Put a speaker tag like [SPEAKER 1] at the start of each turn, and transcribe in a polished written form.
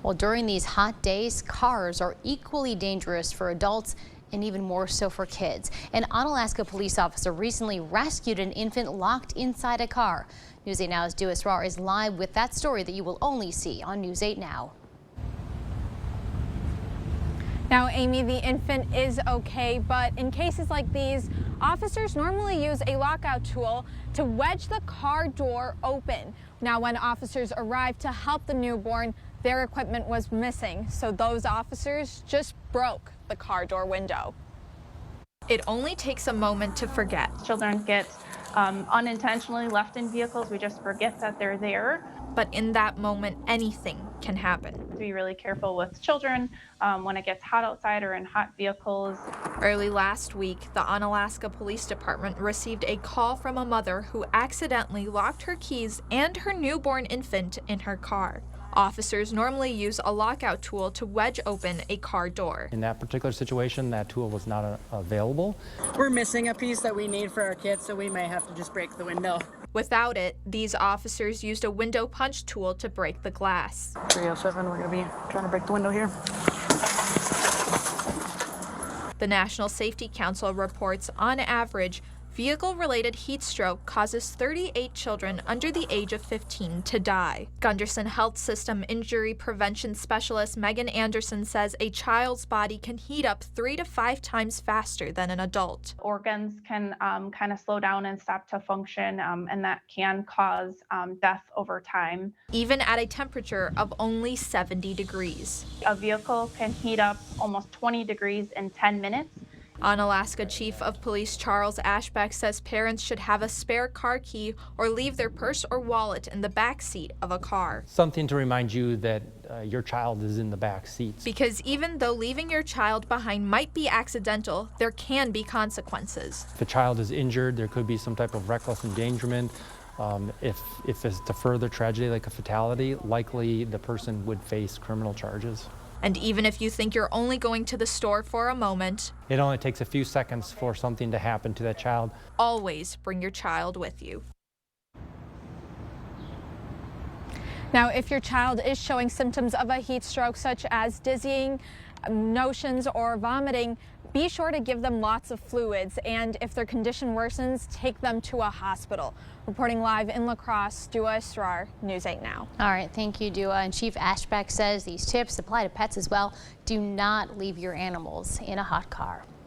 [SPEAKER 1] Well, during these hot days, cars are equally dangerous for adults and even more so for kids. An Onalaska police officer recently rescued an infant locked inside a car. News 8 Now's Dua Israr is live with that story that you will only see on News 8 Now.
[SPEAKER 2] Now, Amy, the infant is okay, but in cases like these, officers normally use a lockout tool to wedge the car door open. Now, when officers arrived to help the newborn, their equipment was missing, so those officers just broke the car door window. It only takes a moment to forget.
[SPEAKER 3] Children get unintentionally left in vehicles. We just forget that they're there.
[SPEAKER 2] But in that moment, anything can happen.
[SPEAKER 3] Be really careful with children when it gets hot outside or in hot vehicles.
[SPEAKER 2] Early last week, the Onalaska Police Department received a call from a mother who accidentally locked her keys and her newborn infant in her car. Officers normally use a lockout tool to wedge open a car door.
[SPEAKER 4] In that particular situation, that tool was not available.
[SPEAKER 5] We're missing a piece that we need for our kids, so we may have to just break the window.
[SPEAKER 2] Without it, these officers used a window punch tool to break the glass.
[SPEAKER 5] 307, we're going to be trying to break the window here.
[SPEAKER 2] The National Safety Council reports, on average, vehicle-related heat stroke causes 38 children under the age of 15 to die. Gunderson Health System injury prevention specialist Megan Anderson says a child's body can heat up 3 to 5 times faster than an adult.
[SPEAKER 3] Organs can kind of slow down and stop to function, and that can cause death over time.
[SPEAKER 2] Even at a temperature of only 70 degrees.
[SPEAKER 3] A vehicle can heat up almost 20 degrees in 10 minutes.
[SPEAKER 2] Onalaska Chief of Police Charles Ashbeck says parents should have a spare car key or leave their purse or wallet in the back seat of a car.
[SPEAKER 4] Something to remind you that your child is in the back seats.
[SPEAKER 2] Because even though leaving your child behind might be accidental, there can be consequences.
[SPEAKER 4] If a child is injured, there could be some type of reckless endangerment. If it's a further tragedy like a fatality, likely the person would face criminal charges.
[SPEAKER 2] And even if you think you're only going to the store for a moment,
[SPEAKER 4] it only takes a few seconds for something to happen to that child.
[SPEAKER 2] Always bring your child with you. Now, if your child is showing symptoms of a heat stroke, such as dizzying, notions, or vomiting, be sure to give them lots of fluids, and if their condition worsens, take them to a hospital. Reporting live in La Crosse, Dua Israr, News 8 Now.
[SPEAKER 1] All right, thank you, Dua. And Chief Ashbeck says these tips apply to pets as well. Do not leave your animals in a hot car.